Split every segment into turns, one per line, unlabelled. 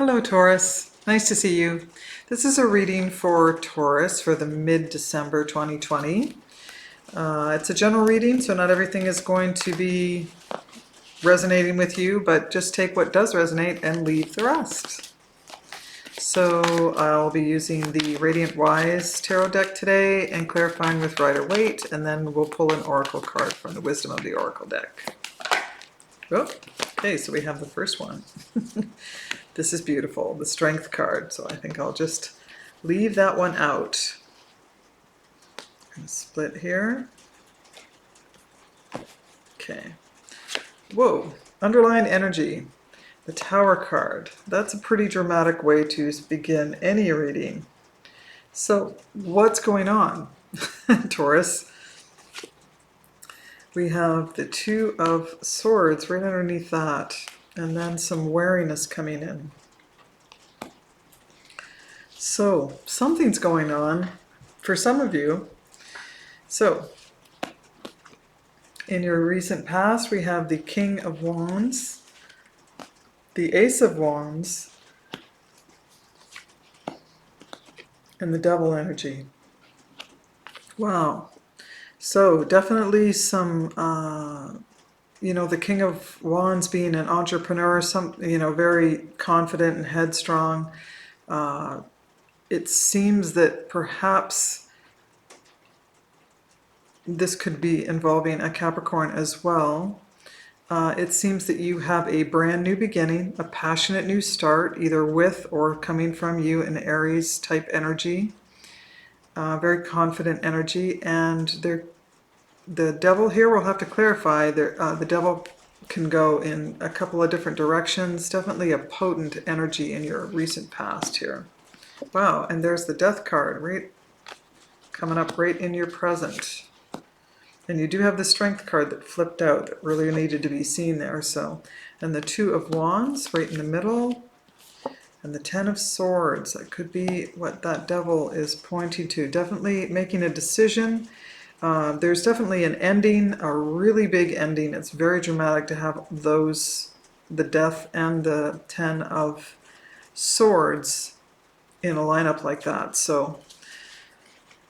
Hello Taurus, nice to see you. This is a reading for Taurus for the mid-December 2020. It's a general reading, so not everything is going to be resonating with you, but just take what does resonate and leave the rest. So I'll be using the Radiant Wise Tarot deck today and clarifying with Rider-Waite, and then we'll pull an oracle card from the Wisdom of the Oracle deck. Oh, okay, so we have the first one. This is beautiful, the Strength card, so I think I'll just leave that one out. I'm going to split here. Okay. Whoa, underlying energy. The Tower card. That's a pretty dramatic way to begin any reading. So what's going on, Taurus? We have the Two of Swords right underneath that, and then some wariness coming in. So something's going on for some of you. So in your recent past, we have the King of Wands, the Ace of Wands, and the Devil energy. Wow. So definitely some, the King of Wands being an entrepreneur, very confident and headstrong. It seems that perhaps this could be involving a Capricorn as well. It seems that you have a brand new beginning, a passionate new start, either with or coming from you, an Aries type energy. Very confident energy, and the devil here, we'll have to clarify, the devil can go in a couple of different directions. Definitely a potent energy in your recent past here. Wow, and there's the Death card right coming up right in your present. And you do have the Strength card that flipped out that really needed to be seen there. So, and the Two of Wands right in the middle, and the Ten of Swords. That could be what that devil is pointing to. Definitely making a decision. There's definitely an ending, a really big ending. It's very dramatic to have those, the Death and the Ten of Swords in a lineup like that. So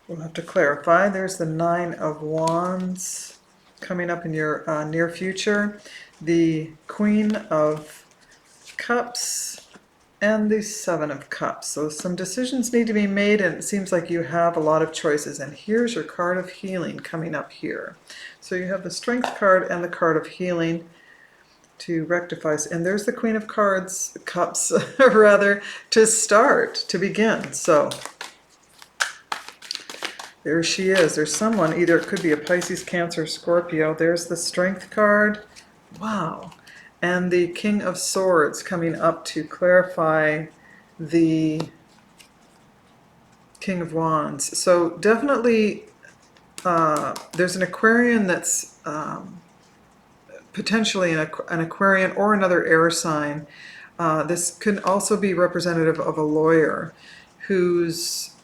we'll have to clarify. There's the Nine of Wands coming up in your near future, the Queen of Cups, and the Seven of Cups. So some decisions need to be made, and it seems like you have a lot of choices. And here's your card of healing coming up here. So you have the Strength card and the card of healing to rectify. And there's the Queen of Cups, rather, to start, to begin. So there she is. There's someone, either it could be a Pisces, Cancer, Scorpio. There's the Strength card. Wow. And the King of Swords coming up to clarify the King of Wands. So definitely there's an Aquarian that's potentially an Aquarian or another air sign. This can also be representative of a lawyer who's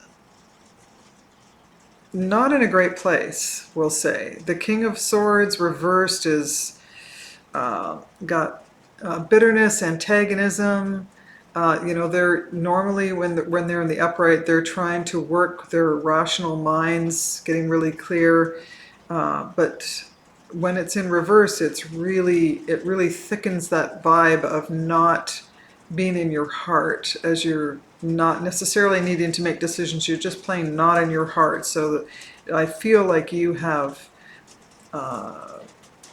not in a great place, we'll say. The King of Swords reversed is got bitterness, antagonism. They're normally, when they're in the upright, they're trying to work their rational minds, getting really clear. But when it's in reverse, it really thickens that vibe of not being in your heart, as you're not necessarily needing to make decisions. You're just plain not in your heart. So I feel like you have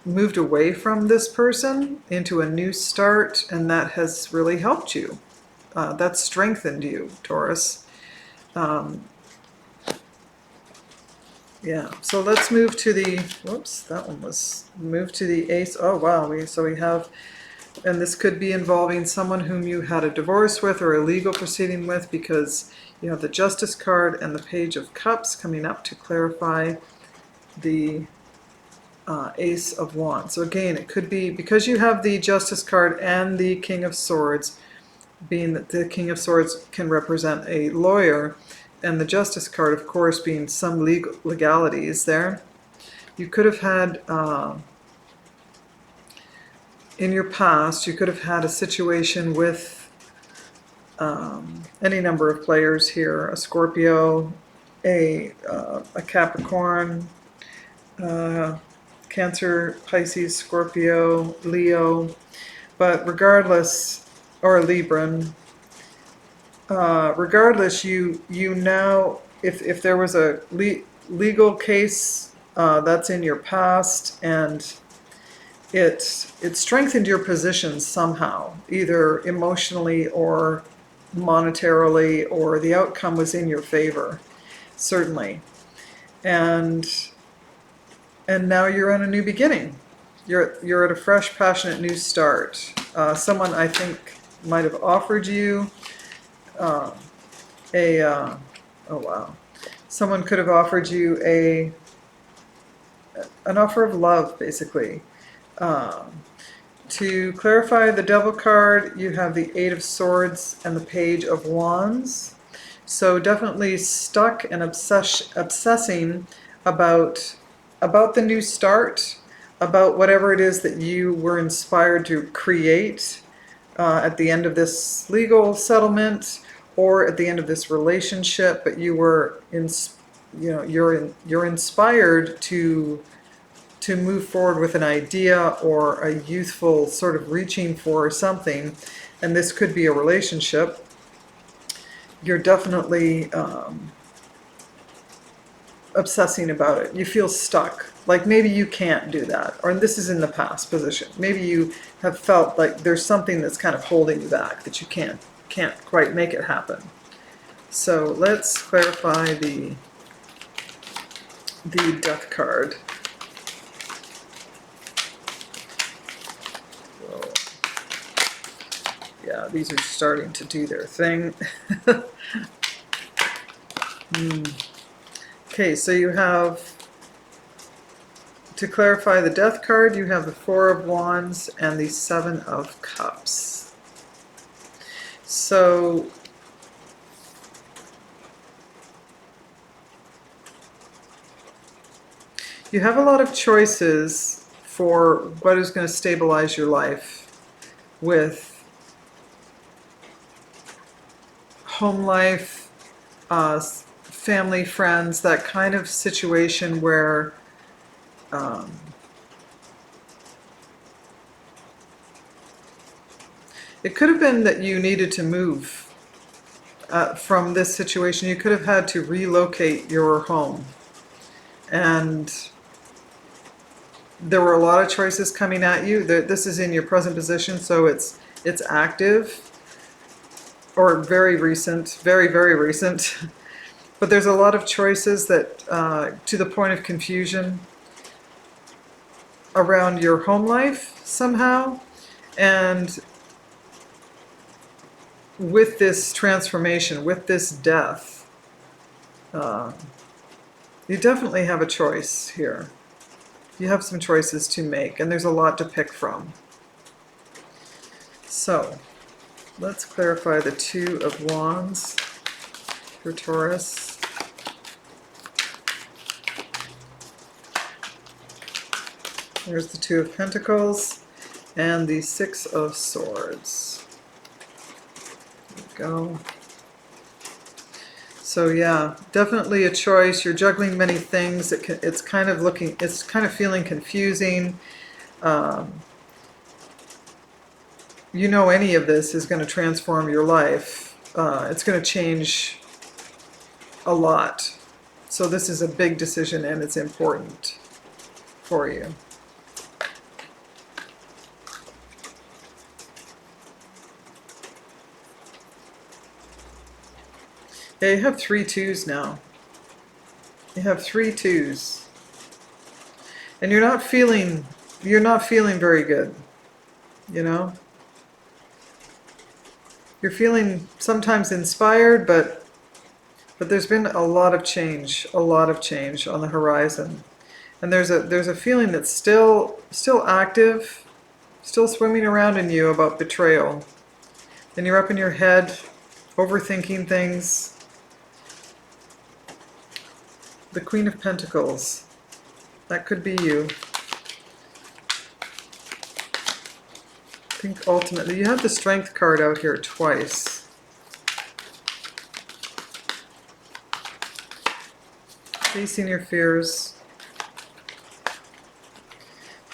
moved away from this person into a new start, and that has really helped you. That's strengthened you, Taurus. Yeah, so let's move to the, whoops, that one was moved to the Ace. Oh wow, so we have, and this could be involving someone whom you had a divorce with or a legal proceeding with, because you have the Justice card and the Page of Cups coming up to clarify the Ace of Wands. So again, it could be because you have the Justice card and the King of Swords, being that the King of Swords can represent a lawyer, and the Justice card, of course, being some legalities there. You could have had, in your past, you could have had a situation with any number of players here, a Scorpio, a Capricorn, Cancer, Pisces, Scorpio, Leo, but regardless, or Libran, regardless, you now, if there was a legal case that's in your past, and it strengthened your position somehow, either emotionally or monetarily, or the outcome was in your favor, certainly. And now you're on a new beginning. You're at a fresh, passionate new start. Someone, I think, might have offered you oh wow, someone could have offered you an offer of love, basically. To clarify the Devil card, you have the Eight of Swords and the Page of Wands. So definitely stuck and obsessing about the new start, about whatever it is that you were inspired to create at the end of this legal settlement or at the end of this relationship. But you were you're inspired to move forward with an idea or a youthful sort of reaching for something, and this could be a relationship. You're definitely obsessing about it. You feel stuck, like maybe you can't do that, or this is in the past position. Maybe you have felt like there's something that's kind of holding you back, that you can't quite make it happen. So let's clarify the Death card. Yeah, these are starting to do their thing. Okay, so you have, to clarify the Death card, you have the Four of Wands and the Seven of Cups. So you have a lot of choices for what is going to stabilize your life, with home life, family, friends, that kind of situation where it could have been that you needed to move from this situation. You could have had to relocate your home, and there were a lot of choices coming at you. This is in your present position, so it's active, or very recent, very, very recent. But there's a lot of choices that, to the point of confusion around your home life somehow. And with this transformation, with this death, you definitely have a choice here. You have some choices to make, and there's a lot to pick from. So let's clarify the Two of Wands for Taurus. There's the Two of Pentacles and the Six of Swords. There we go. So yeah, definitely a choice. You're juggling many things. It's kind of feeling confusing. You know, any of this is going to transform your life. It's going to change a lot. So this is a big decision, and it's important for you. Yeah, you have 3 twos now. You have 3 twos. And you're not feeling very good, you know? You're feeling sometimes inspired, but there's been a lot of change on the horizon. And there's a feeling that's still active, still swimming around in you about betrayal. And you're up in your head, overthinking things. The Queen of Pentacles. That could be you. I think ultimately, you have the Strength card out here twice. Facing your fears.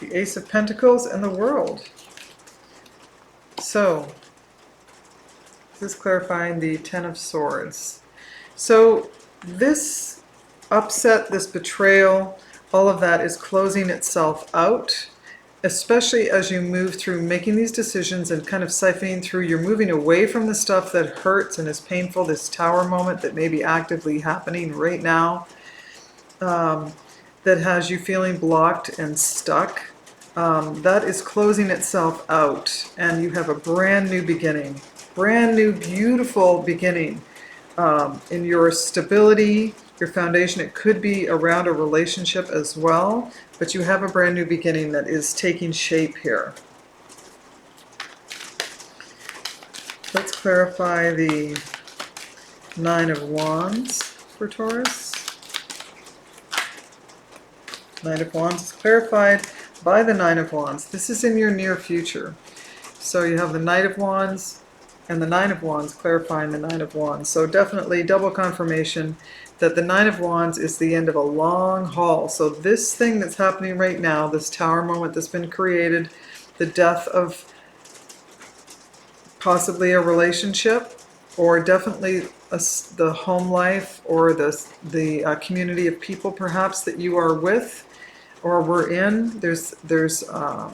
The Ace of Pentacles and the World. So, this is clarifying the Ten of Swords. So, this upset, this betrayal, all of that is closing itself out, especially as you move through making these decisions and kind of siphoning through. You're moving away from the stuff that hurts and is painful, this tower moment that may be actively happening right now, that has you feeling blocked and stuck. That is closing itself out, and you have a brand new beginning, brand new beautiful beginning in your stability, your foundation. It could be around a relationship as well, but you have a brand new beginning that is taking shape here. Let's clarify the Nine of Wands for Taurus. Nine of Wands is clarified by the Nine of Wands. This is in your near future. So you have the Knight of Wands and the Nine of Wands clarifying the Nine of Wands. So definitely double confirmation that the Nine of Wands is the end of a long haul. So this thing that's happening right now, this tower moment that's been created, the death of possibly a relationship, or definitely the home life, or the community of people perhaps that you are with or were in. There's a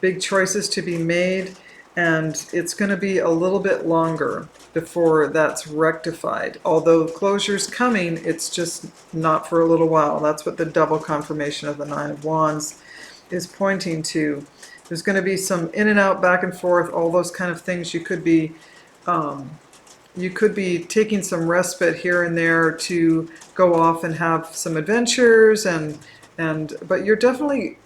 big choices to be made, and it's going to be a little bit longer before that's rectified. Although closure's coming, it's just not for a little while. That's what the double confirmation of the Nine of Wands is pointing to. There's going to be some in and out, back and forth, all those kind of things. You could be taking some respite here and there to go off and have some adventures, but you're definitely,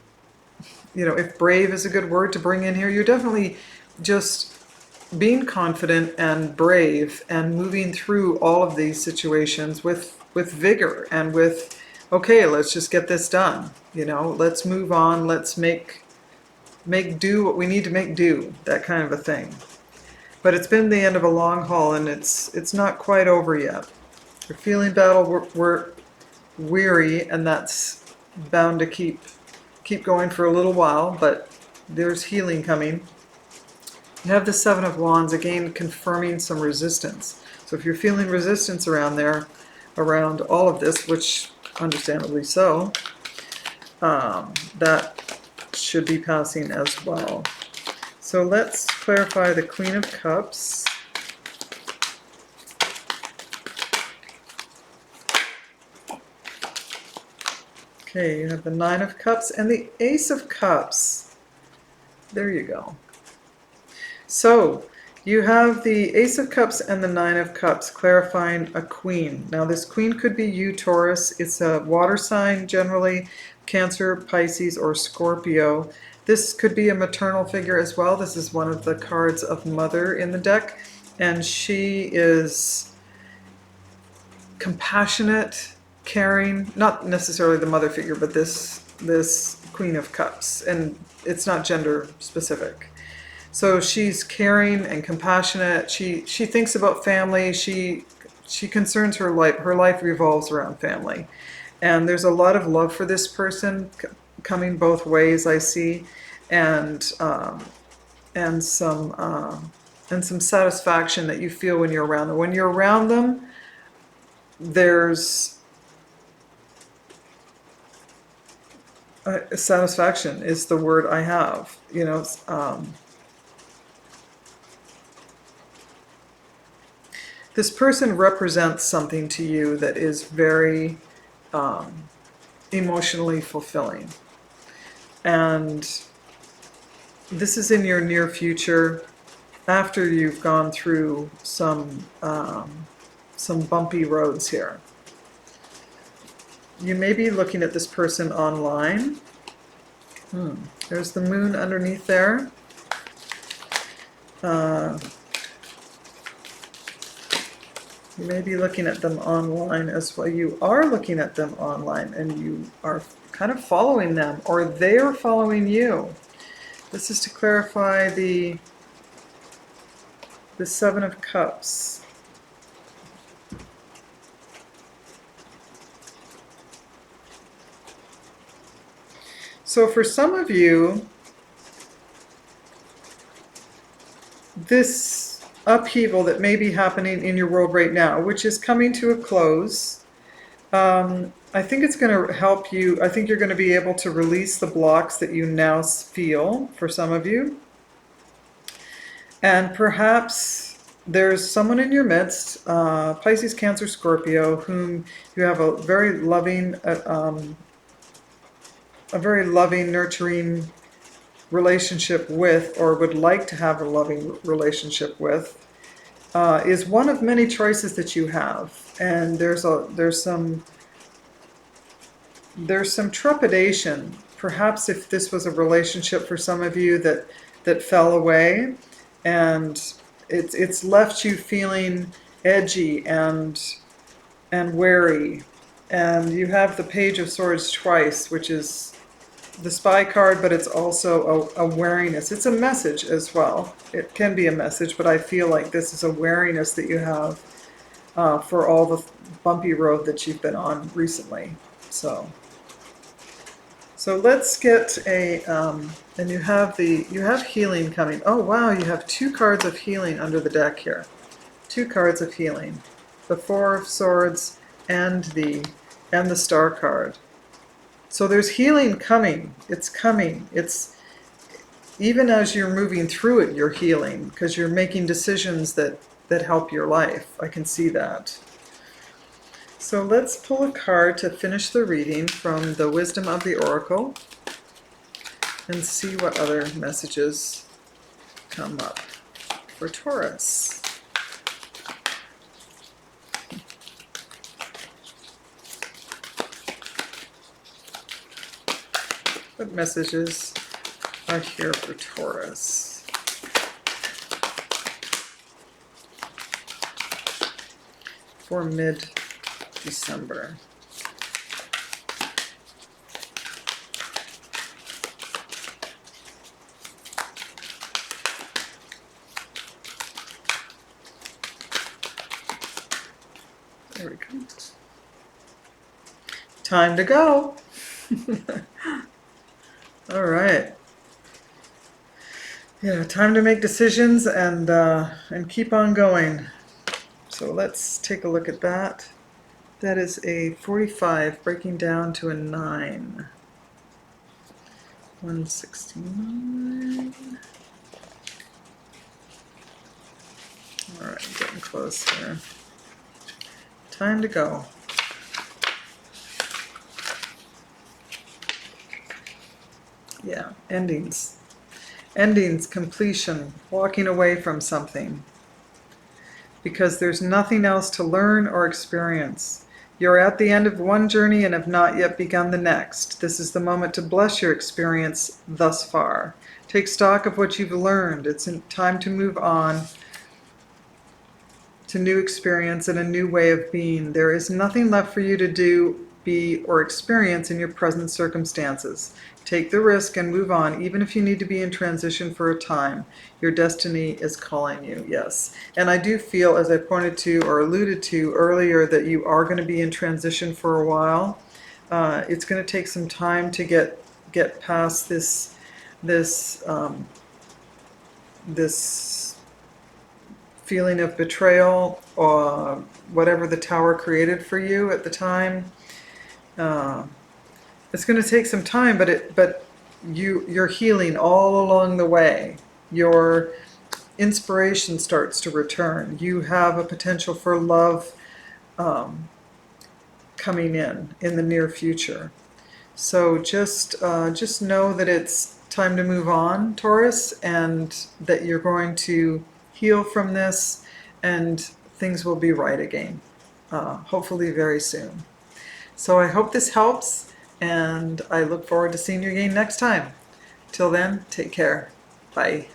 if brave is a good word to bring in here, you're definitely just being confident and brave and moving through all of these situations with vigor and with, okay, let's just get this done. Let's move on. Let's make do what we need to make do, that kind of a thing. But it's been the end of a long haul, and it's not quite over yet. You're feeling battle, we're weary, and that's bound to keep going for a little while, but there's healing coming. You have the Seven of Wands, again confirming some resistance. So if you're feeling resistance around there, around all of this, which understandably so, that should be passing as well. So let's clarify the Queen of Cups. Okay, you have the Nine of Cups and the Ace of Cups. There you go. So you have the Ace of Cups and the Nine of Cups clarifying a queen. Now this queen could be you, Taurus. It's a water sign generally, Cancer, Pisces, or Scorpio. This could be a maternal figure as well. This is one of the cards of Mother in the deck, and she is compassionate, caring, not necessarily the mother figure, but this Queen of Cups, and it's not gender specific. So she's caring and compassionate. She thinks about family. She concerns her life. Her life revolves around family, and there's a lot of love for this person coming both ways, I see, and some satisfaction that you feel when you're around them. When you're around them, there's satisfaction is the word I have. This person represents something to you that is very emotionally fulfilling. And this is in your near future, after you've gone through some bumpy roads here. You may be looking at this person online. There's the moon underneath there. You may be looking at them online as well. You are looking at them online, and you are kind of following them, or they are following you. This is to clarify the Seven of Cups. So for some of you, this upheaval that may be happening in your world right now, which is coming to a close, I think it's going to help you. I think you're going to be able to release the blocks that you now feel for some of you. And perhaps there's someone in your midst, Pisces, Cancer, Scorpio, whom you have a very loving, nurturing relationship with, or would like to have a loving relationship with, is one of many choices that you have. And there's some trepidation, perhaps if this was a relationship for some of you that fell away, and it's left you feeling edgy and wary. And you have the Page of Swords twice, which is the Spy card, but it's also a wariness. It's a message as well. It can be a message, but I feel like this is a wariness that you have for all the bumpy road that you've been on recently. So let's get a, and you have healing coming. Oh wow, you have 2 cards of healing under the deck here. 2 cards of healing. The 4 of Swords and the Star card. So there's healing coming. It's coming. It's, even as you're moving through it, you're healing, because you're making decisions that help your life. I can see that. So let's pull a card to finish the reading from the Wisdom of the Oracle and see what other messages come up for Taurus. What messages are here for Taurus? For mid-December. There we go. Time to go. All right. Yeah, time to make decisions and keep on going. So let's take a look at that. That is a 45 breaking down to a 9. 169. All right, getting close here. Time to go. Yeah, endings. Endings, completion, walking away from something. Because there's nothing else to learn or experience. You're at the end of one journey and have not yet begun the next. This is the moment to bless your experience thus far. Take stock of what you've learned. It's time to move on to new experience and a new way of being. There is nothing left for you to do, be, or experience in your present circumstances. Take the risk and move on, even if you need to be in transition for a time. Your destiny is calling you, yes. And I do feel, as I pointed to or alluded to earlier, that you are going to be in transition for a while. It's going to take some time to get past this feeling of betrayal, or whatever the Tower created for you at the time. It's going to take some time, but you're healing all along the way. Your inspiration starts to return. You have a potential for love coming in the near future. So just know that it's time to move on, Taurus, and that you're going to heal from this, and things will be right again, hopefully very soon. So I hope this helps, and I look forward to seeing you again next time. Till then, take care. Bye.